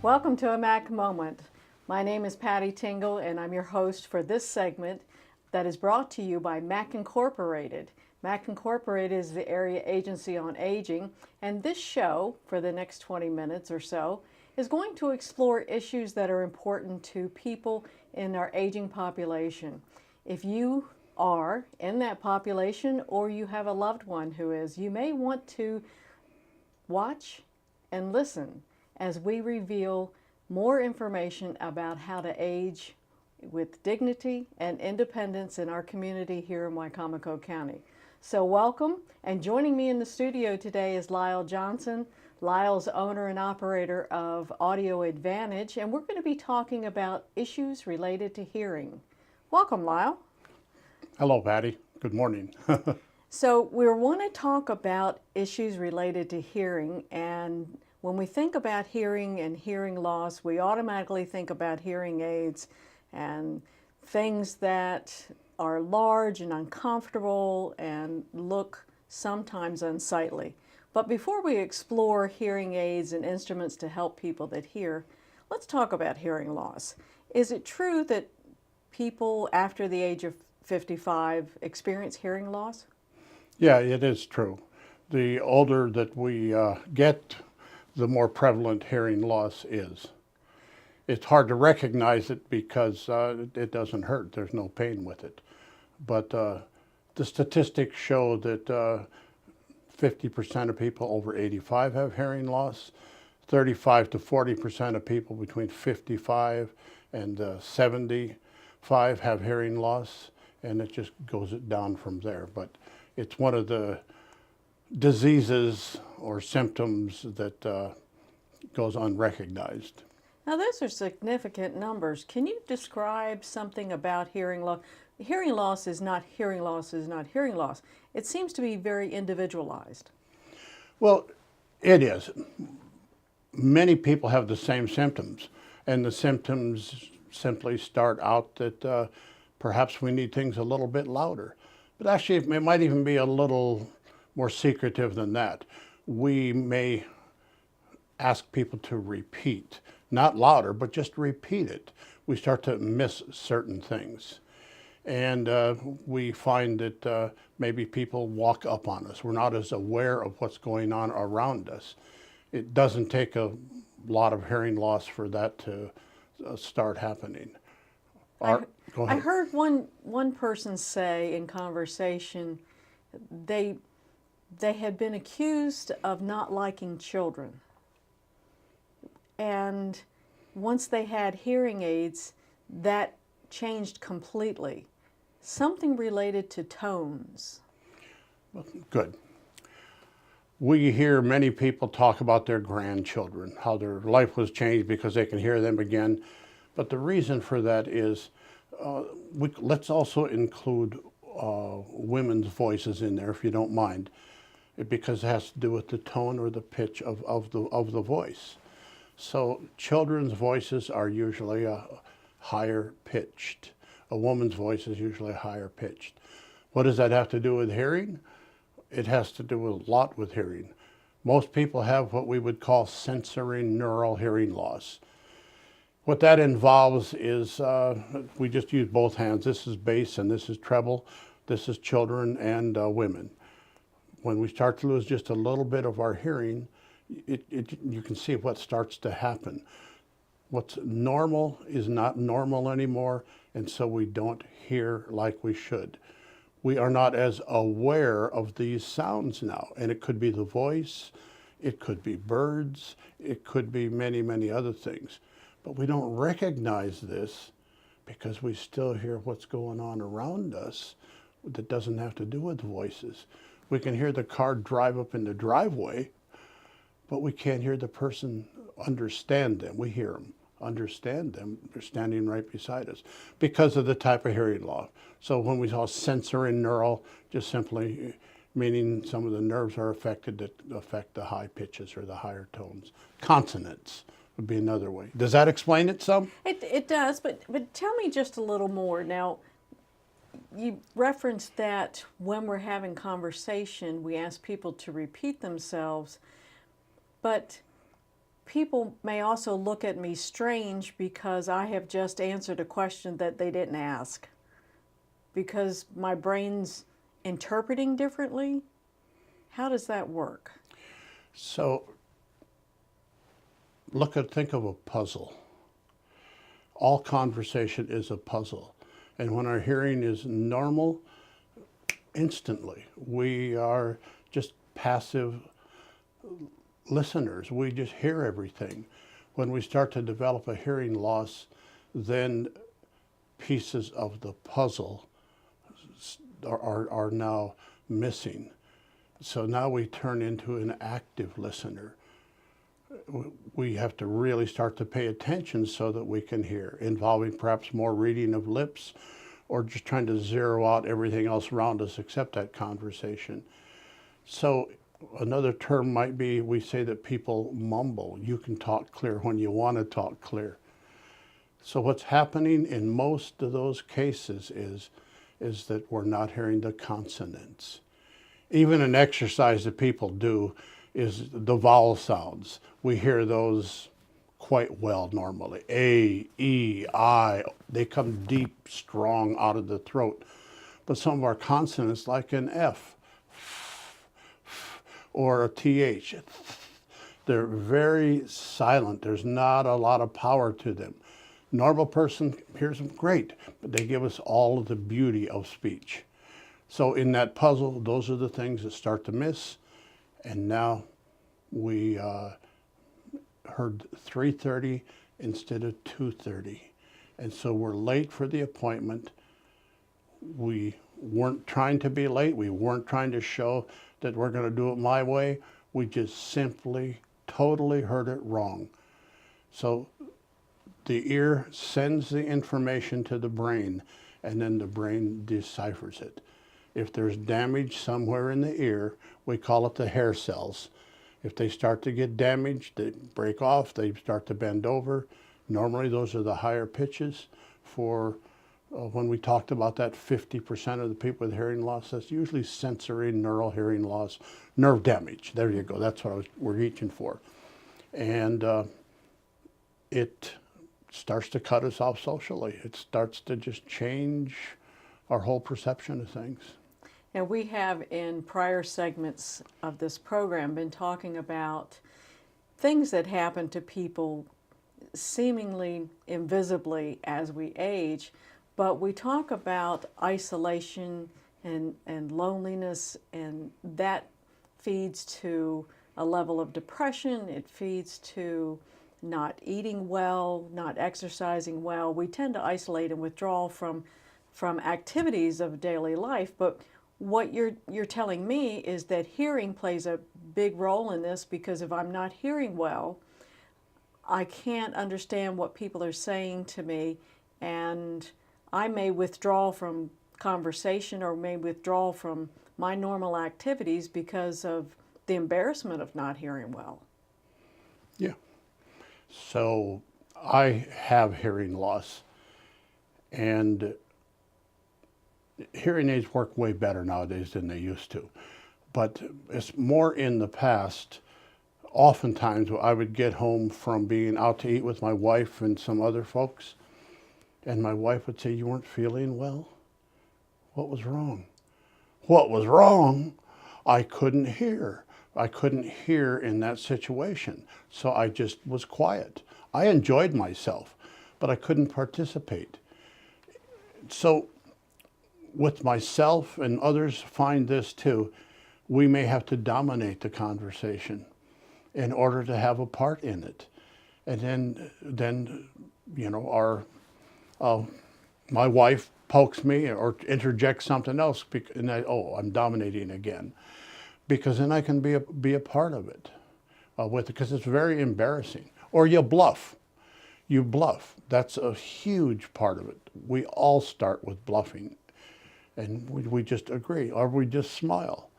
Welcome to a Mac Moment. My name is Patty Tingle and I'm your host for this segment that is brought to you by Mac Incorporated. Mac Incorporated is the area agency on aging, and this show, for the next 20 minutes or so, is going to explore issues that are important to people in our aging population. If you are in that population or you have a loved one who is, you may want to watch and listen as we reveal more information about how to age with dignity and independence in our community here in Wicomico County. So welcome, and joining me in the studio today is Lyle Johnson. Lyle's owner and operator of Audio Advantage, and we're going to be talking about issues related to hearing. Welcome, Lyle. Hello, Patty. Good morning. So we want to talk about issues related to hearing, and when we think about hearing and hearing loss, we automatically think about hearing aids and things that are large and uncomfortable and look sometimes unsightly. But before we explore hearing aids and instruments to help people that hear, let's talk about hearing loss. Is it true that people after the age of 55 experience hearing loss? Yeah, it is true. The older that we get, the more prevalent hearing loss is. It's hard to recognize it because it doesn't hurt. There's no pain with it. But the statistics show that 50% of people over 85 have hearing loss, 35 to 40% of people between 55 and 75 have hearing loss, and it just goes down from there. But it's one of the diseases or symptoms that goes unrecognized. Now, those are significant numbers. Can you describe something about hearing loss? Hearing loss is not hearing loss is not hearing loss. It seems to be very individualized. Well, it is. Many people have the same symptoms, and the symptoms simply start out that perhaps we need things a little bit louder. But actually, it might even be a little more secretive than that. We may ask people to repeat, not louder, but just repeat it. We start to miss certain things. And we find that maybe people walk up on us. We're not as aware of what's going on around us. It doesn't take a lot of hearing loss for that to start happening. I heard one person say in conversation they had been accused of not liking children. And once they had hearing aids, that changed completely. Something related to tones. Good. We hear many people talk about their grandchildren, how their life was changed because they can hear them again. But the reason for that is, let's also include women's voices in there, if you don't mind, because it has to do with the tone or the pitch of the voice. So children's voices are usually higher pitched. A woman's voice is usually higher pitched. What does that have to do with hearing? It has to do a lot with hearing. Most people have what we would call sensory neural hearing loss. What that involves is, we just use both hands. This is bass and this is treble. This is children and women. When we start to lose just a little bit of our hearing, you can see what starts to happen. What's normal is not normal anymore, and so we don't hear like we should. We are not as aware of these sounds now, and it could be the voice, it could be birds, it could be many, many other things. But we don't recognize this because we still hear what's going on around us that doesn't have to do with voices. We can hear the car drive up in the driveway, but we can't hear the person understand them. We hear them, understand them. They're standing right beside us because of the type of hearing loss. So when we call sensory neural, just simply meaning some of the nerves are affected that affect the high pitches or the higher tones. Consonants would be another way. Does that explain it some? It does, but tell me just a little more. Now, you referenced that when we're having conversation, we ask people to repeat themselves, but people may also look at me strange because I have just answered a question that they didn't ask. Because my brain's interpreting differently? How does that work? So think of a puzzle. All conversation is a puzzle. And when our hearing is normal, instantly, we are just passive listeners. We just hear everything. When we start to develop a hearing loss, then pieces of the puzzle are now missing. So now we turn into an active listener. We have to really start to pay attention so that we can hear, involving perhaps more reading of lips or just trying to zero out everything else around us except that conversation. So another term might be, we say that people mumble. You can talk clear when you want to talk clear. So what's happening in most of those cases is that we're not hearing the consonants. Even an exercise that people do is the vowel sounds. We hear those quite well normally. A, E, I, they come deep, strong out of the throat. But some of our consonants, like an F or a TH, they're very silent. There's not a lot of power to them. Normal person hears them great, but they give us all of the beauty of speech. So in that puzzle, those are the things that start to miss. And now we heard 3:30 instead of 2:30. And so we're late for the appointment. We weren't trying to be late. We weren't trying to show that we're going to do it my way. We just simply, totally heard it wrong. So the ear sends the information to the brain, and then the brain deciphers it. If there's damage somewhere in the ear, we call it the hair cells. If they start to get damaged, they break off, they start to bend over. Normally those are the higher pitches. For when we talked about that 50% of the people with hearing loss, that's usually sensory neural hearing loss, nerve damage. There you go, that's what we're reaching for. And it starts to cut us off socially. It starts to just change our whole perception of things. Now, we have in prior segments of this program been talking about things that happen to people seemingly invisibly as we age, but we talk about isolation and loneliness, and that feeds to a level of depression. It feeds to not eating well, not exercising well. We tend to isolate and withdraw from activities of daily life, but what you're telling me is that hearing plays a big role in this, because if I'm not hearing well, I can't understand what people are saying to me, and I may withdraw from conversation or may withdraw from my normal activities because of the embarrassment of not hearing well. Yeah. So I have hearing loss, and hearing aids work way better nowadays than they used to. But it's more in the past. Oftentimes I would get home from being out to eat with my wife and some other folks, and my wife would say, "You weren't feeling well? What was wrong?" What was wrong? I couldn't hear. I couldn't hear in that situation. So I just was quiet. I enjoyed myself, but I couldn't participate. So with myself, and others find this too, we may have to dominate the conversation in order to have a part in it. And then you know, my wife pokes me or interjects something else, and I'm dominating again, because then I can be a part of it with it, because it's very embarrassing. Or you bluff. You bluff. That's a huge part of it. We all start with bluffing, and we just agree, or we just smile.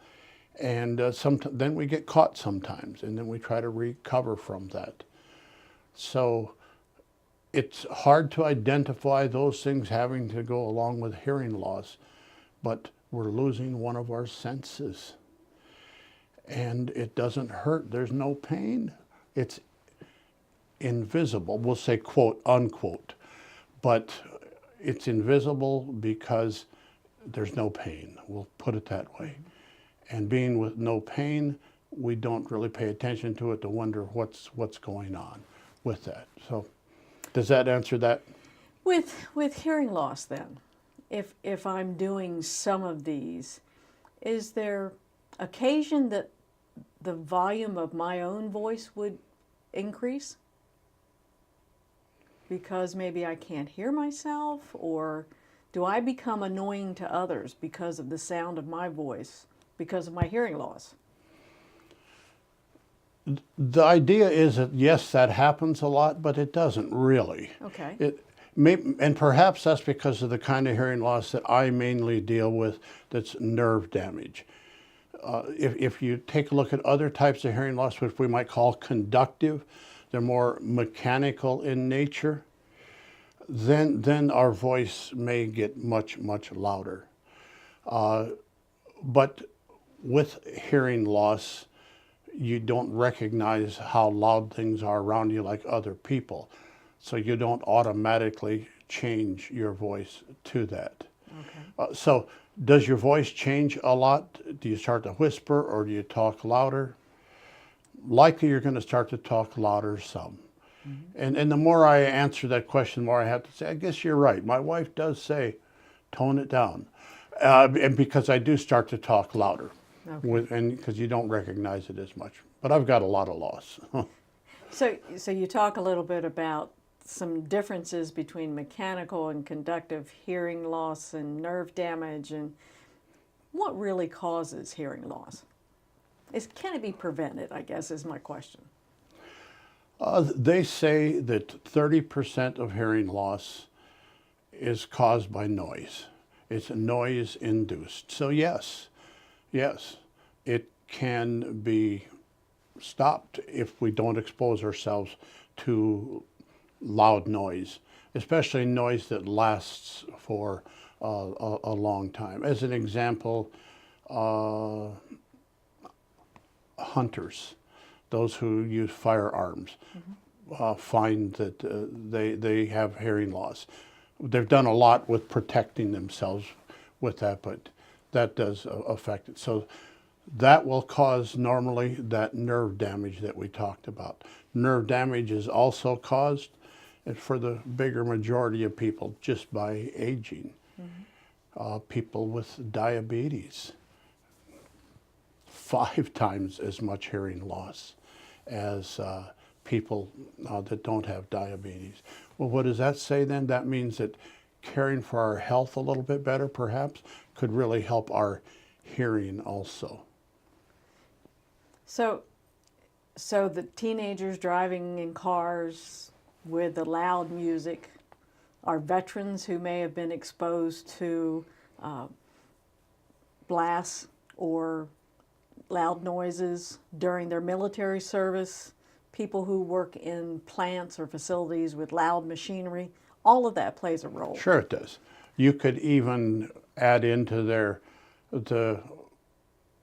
And then we get caught sometimes, and then we try to recover from that. So it's hard to identify those things having to go along with hearing loss, but we're losing one of our senses. And it doesn't hurt. There's no pain. It's invisible. We'll say quote unquote, but it's invisible because there's no pain. We'll put it that way. And being with no pain, we don't really pay attention to it to wonder what's going on with that. So does that answer that? With hearing loss then, if I'm doing some of these, is there occasion that the volume of my own voice would increase? Because maybe I can't hear myself, or do I become annoying to others because of the sound of my voice, because of my hearing loss? The idea is that yes, that happens a lot, but it doesn't really. Okay. It may, and perhaps that's because of the kind of hearing loss that I mainly deal with, that's nerve damage. If you take a look at other types of hearing loss, which we might call conductive, they're more mechanical in nature, then our voice may get much louder. But with hearing loss, you don't recognize how loud things are around you like other people. So you don't automatically change your voice to that. Okay. So does your voice change a lot? Do you start to whisper or do you talk louder? Likely you're going to start to talk louder some. And the more I answer that question, the more I have to say, I guess you're right. My wife does say, tone it down. And because I do start to talk louder. Okay. And because you don't recognize it as much. But I've got a lot of loss. So you talk a little bit about some differences between mechanical and conductive hearing loss and nerve damage, and what really causes hearing loss? Can it be prevented, I guess, is my question. They say that 30% of hearing loss is caused by noise. It's noise induced. So yes, it can be stopped if we don't expose ourselves to loud noise, especially noise that lasts for a long time. As an example, hunters, those who use firearms, find that they have hearing loss. They've done a lot with protecting themselves with that, but that does affect it. So that will cause normally that nerve damage that we talked about. Nerve damage is also caused, for the bigger majority of people, just by aging. People with diabetes, 5 times as much hearing loss as people that don't have diabetes. Well, what does that say then? That means that caring for our health a little bit better, perhaps, could really help our hearing also. So the teenagers driving in cars with the loud music are veterans who may have been exposed to blasts or loud noises during their military service, people who work in plants or facilities with loud machinery. All of that plays a role. Sure it does. You could even add into there the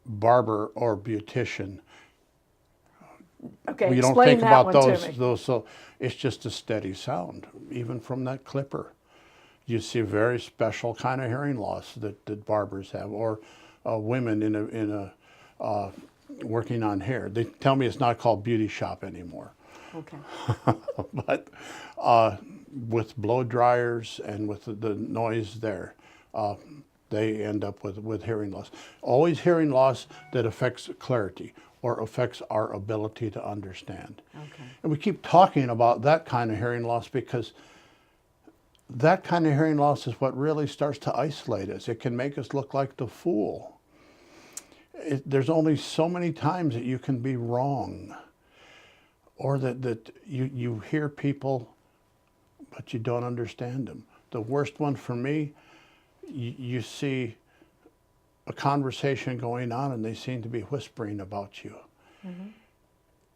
barber or beautician. Okay, You don't explain think that about one to me. those, so it's just a steady sound, even from that clipper. You see a very special kind of hearing loss that barbers have, or women in a working on hair. They tell me it's not called beauty shop anymore. Okay. But with blow dryers and with the noise there, they end up with hearing loss. Always hearing loss that affects clarity or affects our ability to understand. Okay. And we keep talking about that kind of hearing loss because that kind of hearing loss is what really starts to isolate us. It can make us look like the fool. There's only so many times that you can be wrong, or that you hear people but you don't understand them. The worst one for me, you see a conversation going on and they seem to be whispering about you.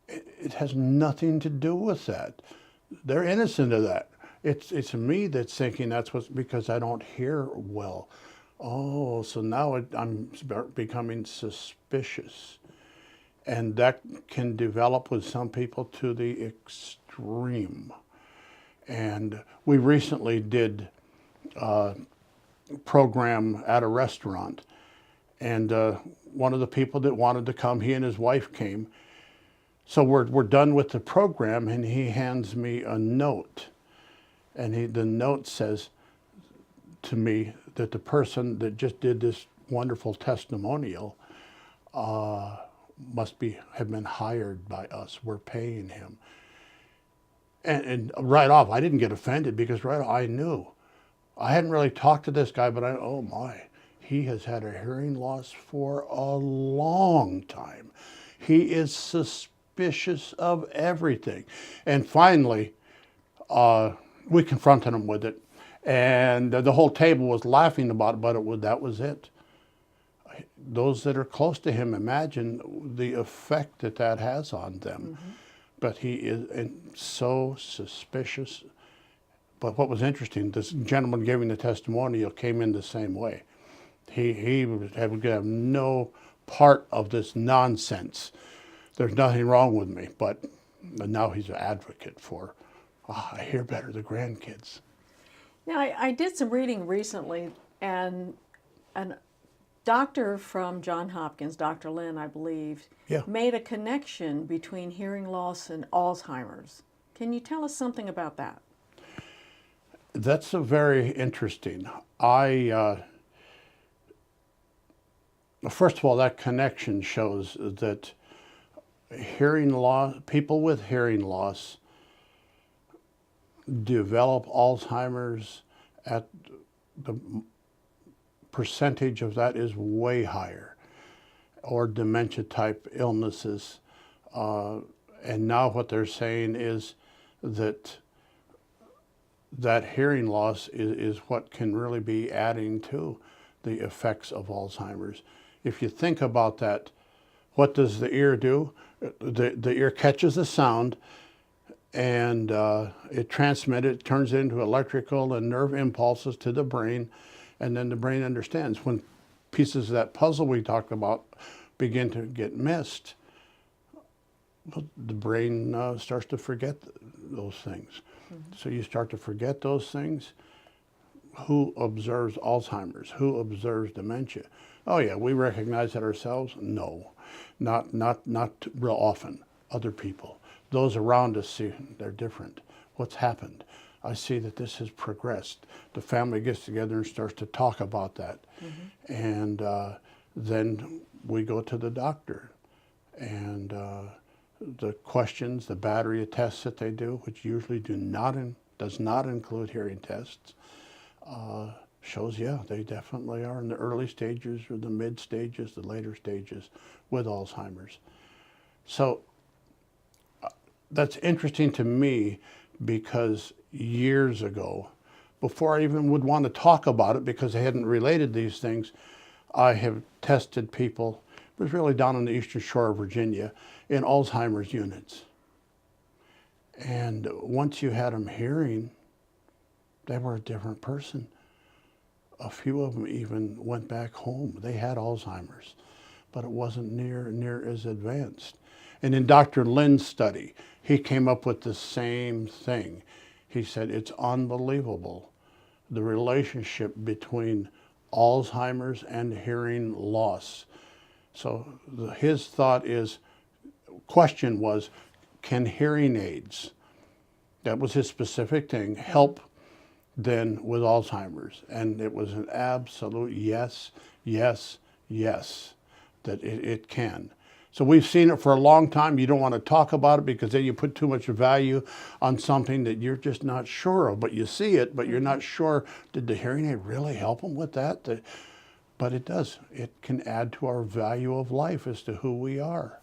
It has nothing to do with that. They're innocent of that. It's me that's thinking that's what's because I don't hear well. Oh, so now I'm becoming suspicious. And that can develop with some people to the extreme. extreme. And we recently did a program at a restaurant, and one of the people that wanted to come, he and his wife came. So we're done with the program, and he hands me a note, and the note says to me that the person that just did this wonderful testimonial have been hired by us. We're paying him. And right off, I didn't get offended, because right off I knew. I hadn't really talked to this guy, but oh my, he has had a hearing loss for a long time. He is suspicious of everything. And finally, we confronted him with it. And the whole table was laughing about it, but that was it. Those that are close to him imagine the effect that has on them. Mm-hmm. But he is so suspicious. But what was interesting, this gentleman giving the testimonial came in the same way. He would have no part of this nonsense. There's nothing wrong with me, but now he's an advocate for, I hear better, the grandkids. Now, I did some reading recently, and a doctor from Johns Hopkins, Dr. Lin, I believe, made a connection between hearing loss and Alzheimer's. Can you tell us something about that? That's a very interesting. First of all, that connection shows that hearing loss, people with hearing loss develop Alzheimer's at the percentage of that is way higher, or dementia type illnesses. And now what they're saying is that hearing loss is what can really be adding to the effects of Alzheimer's. If you think about that, what does the ear do? The ear catches the sound, and it transmits it, turns it into electrical and nerve impulses to the brain, and then the brain understands. When pieces of that puzzle we talked about begin to get missed, the brain starts to forget those things. Mm-hmm. So you start to forget those things. Who observes Alzheimer's? Who observes dementia? Oh yeah, we recognize it ourselves? No, not real often. Other people, those around us, see they're different. What's happened? I see that this has progressed. The family gets together and starts to talk about that. Mm-hmm. And then we go to the doctor, and the questions, the battery of tests that they do, which usually does not include hearing tests, shows, they definitely are in the early stages or the mid stages, the later stages with Alzheimer's. So that's interesting to me, because years ago, before I even would want to talk about it, because I hadn't related these things, I have tested people, it was really down on the eastern shore of Virginia, in Alzheimer's units. And once you had them hearing, they were a different person. A few of them even went back home. They had Alzheimer's, but it wasn't near as advanced. And in Dr. Lin's study, he came up with the same thing. He said, it's unbelievable, the relationship between Alzheimer's and hearing loss. So his question was, can hearing aids, that was his specific thing, help then with Alzheimer's? And it was an absolute yes, yes, yes, that it can. So we've seen it for a long time. You don't want to talk about it, because then you put too much value on something that you're just not sure of. But you see it, but you're not sure, did the hearing aid really help them with that? But it does. It can add to our value of life as to who we are.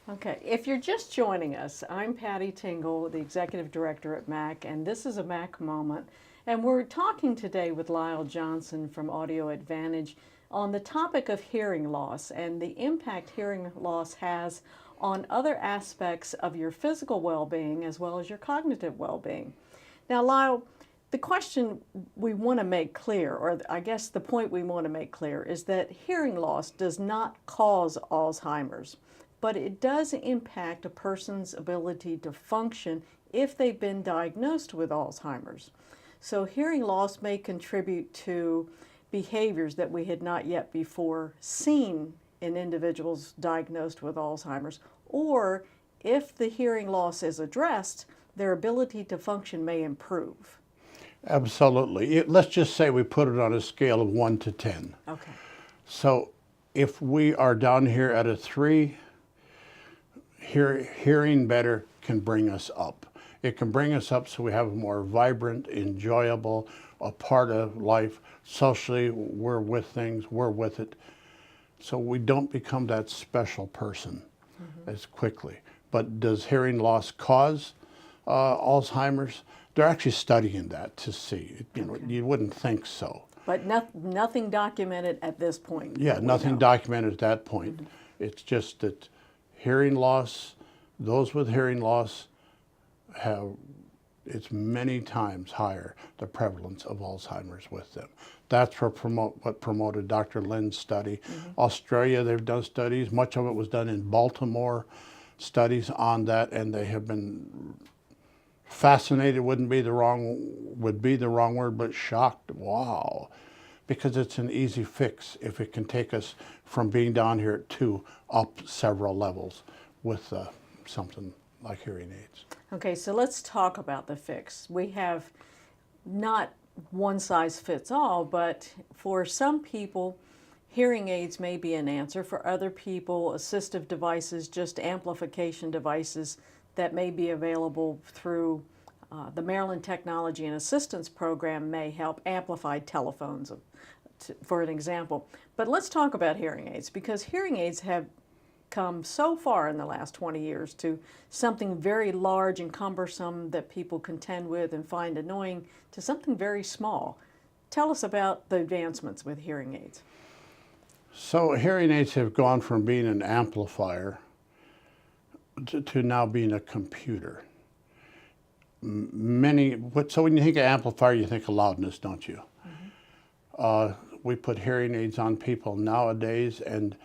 Okay, if you're just joining us, I'm Patty Tingle, the Executive Director at MAC, and this is a MAC Moment. And we're talking today with Lyle Johnson from Audio Advantage on the topic of hearing loss and the impact hearing loss has on other aspects of your physical well-being as well as your cognitive well-being. Now, Lyle, the question we want to make clear, or I guess the point we want to make clear, is that hearing loss does not cause Alzheimer's. but it does impact a person's ability to function if they've been diagnosed with Alzheimer's. So hearing loss may contribute to behaviors that we had not yet before seen in individuals diagnosed with Alzheimer's, or if the hearing loss is addressed, their ability to function may improve. Absolutely. Let's just say we put it on a scale of 1 to 10. Okay. So if we are down here at a 3, hearing better can bring us up. It can bring us up so we have a more vibrant, enjoyable, a part of life. Socially, we're with things, we're with it. So we don't become that special person as quickly. But does hearing loss cause Alzheimer's? They're actually studying that to see. You wouldn't think so. But nothing documented at this point. Yeah, nothing documented at that point. It's just that hearing loss, those with hearing loss it's many times higher, the prevalence of Alzheimer's with them. That's what promoted Dr. Lynn's study. Australia, they've done studies. Much of it was done in Baltimore, studies on that, and they have been fascinated, would be the wrong word, but shocked. Wow. Because it's an easy fix if it can take us from being down here at 2 up several levels with something like hearing aids. Okay, so let's talk about the fix. We have not one size fits all, but for some people, hearing aids may be an answer. For other people, assistive devices, just amplification devices that may be available through the Maryland Technology and Assistance Program may help amplify telephones, for an example. But let's talk about hearing aids, because hearing aids have come so far in the last 20 years to something very large and cumbersome that people contend with and find annoying to something very small. Tell us about the advancements with hearing aids. So hearing aids have gone from being an amplifier to now being a computer. So when you think of amplifier, you think of loudness, don't you? We put hearing aids on people nowadays, and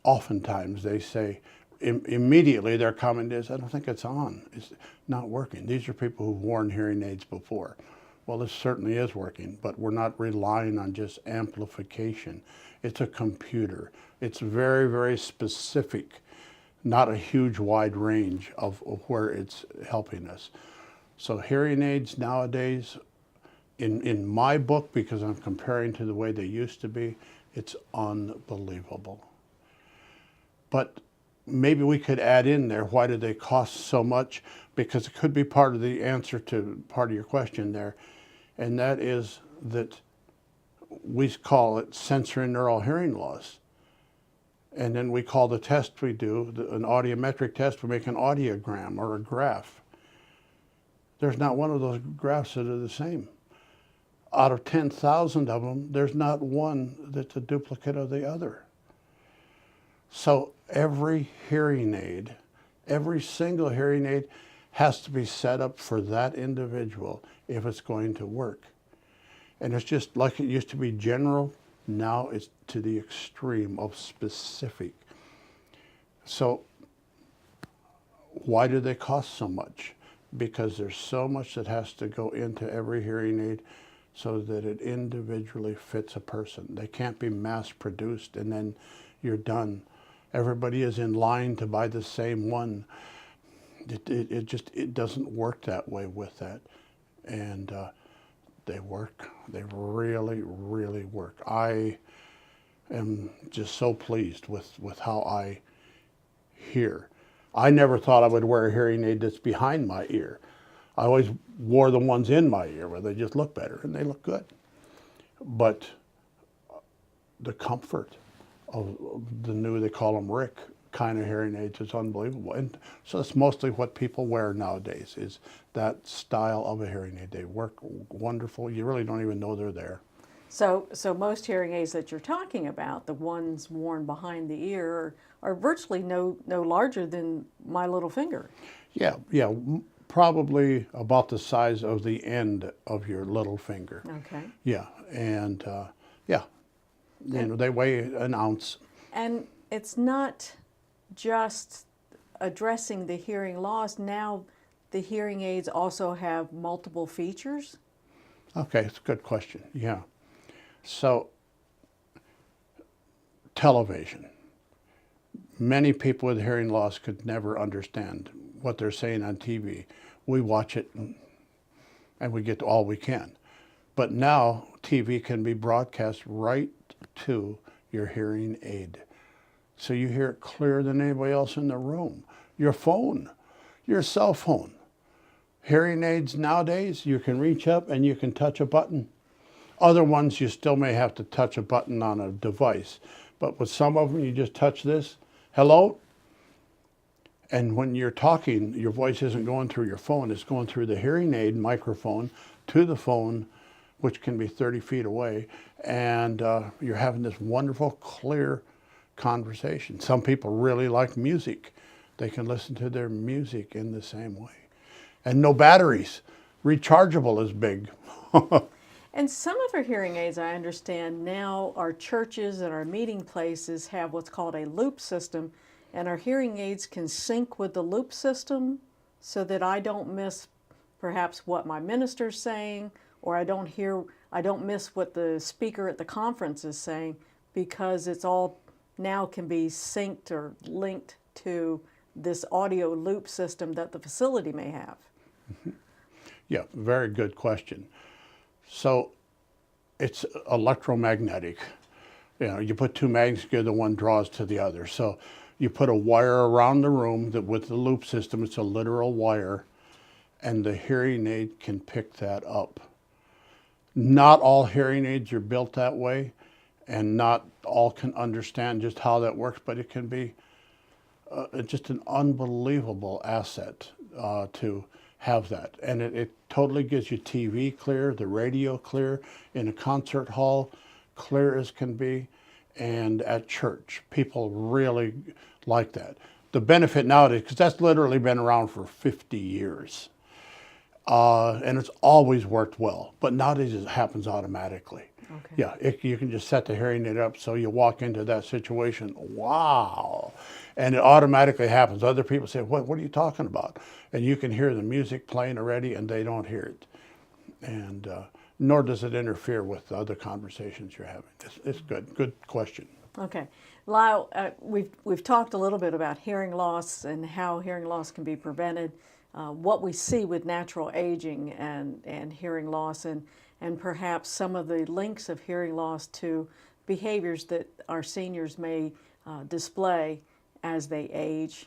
oftentimes they say, immediately their comment is, I don't think it's on. It's not working. These are people who've worn hearing aids before. Well, this certainly is working, but we're not relying on just amplification. It's a computer. It's very, very specific, not a huge wide range of where it's helping us. So hearing aids nowadays, in my book, because I'm comparing to the way they used to be, it's unbelievable. But maybe we could add in there, why do they cost so much? Because it could be part of the answer to part of your question there. And that is that we call it sensory neural hearing loss. And then we call the test we do, an audiometric test, we make an audiogram or a graph. There's not one of those graphs that are the same. Out of 10,000 of them, there's not one that's a duplicate of the other. So every hearing aid, every single hearing aid has to be set up for that individual if it's going to work. And it's just like it used to be general, now it's to the extreme of specific. So why do they cost so much? Because there's so much that has to go into every hearing aid so that it individually fits a person. They can't be mass produced and then you're done. Everybody is in line to buy the same one. It doesn't work that way with that. And they work. They really, really work. I am just so pleased with how I hear. I never thought I would wear a hearing aid that's behind my ear. I always wore the ones in my ear where they just look better, and they look good. But the comfort of the new, they call them RIC kind of hearing aids, is unbelievable. And so that's mostly what people wear nowadays, is that style of a hearing aid. They work wonderful. You really don't even know they're there. So most hearing aids that you're talking about, the ones worn behind the ear, are virtually no larger than my little finger. Yeah, probably about the size of the end of your little finger. Okay. Yeah, and they weigh an ounce. And it's not just addressing the hearing loss, now the hearing aids also have multiple features? Okay, it's a good question. Yeah. So, television. Many people with hearing loss could never understand what they're saying on TV. We watch it and we get all we can. But now TV can be broadcast right to your hearing aid. So you hear it clearer than anybody else in the room. Your phone, your cell phone. Hearing aids nowadays, you can reach up and you can touch a button. Other ones, you still may have to touch a button on a device. But with some of them, you just touch this, hello? And when you're talking, your voice isn't going through your phone. It's going through the hearing aid microphone to the phone, which can be 30 feet away. And you're having this wonderful, clear conversation. Some people really like music. They can listen to their music in the same way. And no batteries. Rechargeable is big. And some of our hearing aids, I understand now, our churches and our meeting places have what's called a loop system, and our hearing aids can sync with the loop system so that I don't miss perhaps what my minister's saying, or I don't miss what the speaker at the conference is saying, because it's all now can be synced or linked to this audio loop system that the facility may have. Yeah, very good question. So it's electromagnetic. You know, you put two magnets together, one draws to the other. So you put a wire around the room that with the loop system, it's a literal wire, and the hearing aid can pick that up. Not all hearing aids are built that way, and not all can understand just how that works, but it can be just an unbelievable asset to have that. And it totally gives you TV clear, the radio clear, in a concert hall, clear as can be, and at church. People really like that. The benefit nowadays, because that's literally been around for 50 years, and it's always worked well, but nowadays it happens automatically. Okay. Yeah, you can just set the hearing aid up so you walk into that situation, wow, and it automatically happens. Other people say, what are you talking about? And you can hear the music playing already and they don't hear it. And nor does it interfere with the other conversations you're having. It's good question. Okay. Lyle, we've talked a little bit about hearing loss and how hearing loss can be prevented, what we see with natural aging and hearing loss, and perhaps some of the links of hearing loss to behaviors that our seniors may display as they age,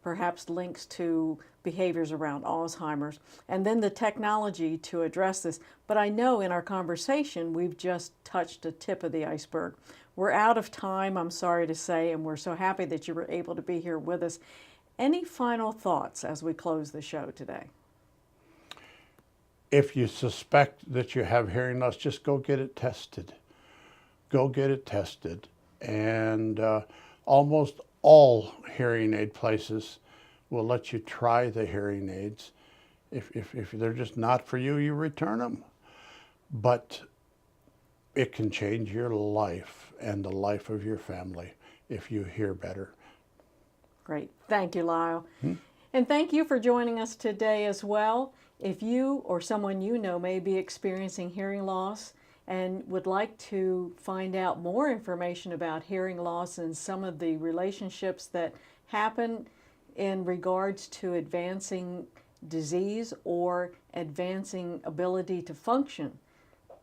perhaps links to behaviors around Alzheimer's, and then the technology to address this. But I know in our conversation we've just touched a tip of the iceberg. We're out of time, I'm sorry to say, and we're so happy that you were able to be here with us. Any final thoughts as we close the show today? If you suspect that you have hearing loss, just go get it tested. Go get it tested. And almost all hearing aid places will let you try the hearing aids. If they're just not for you, you return them. But it can change your life and the life of your family if you hear better. Great. Thank you, Lyle. And thank you for joining us today as well. If you or someone you know may be experiencing hearing loss and would like to find out more information about hearing loss and some of the relationships that happen in regards to advancing disease or advancing ability to function,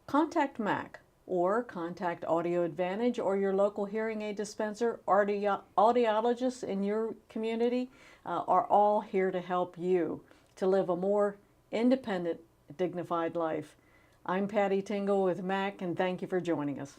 contact MAC or contact Audio Advantage or your local hearing aid dispenser. Audiologists in your community are all here to help you to live a more independent, dignified life. I'm Patty Tingle with MAC, and thank you for joining us.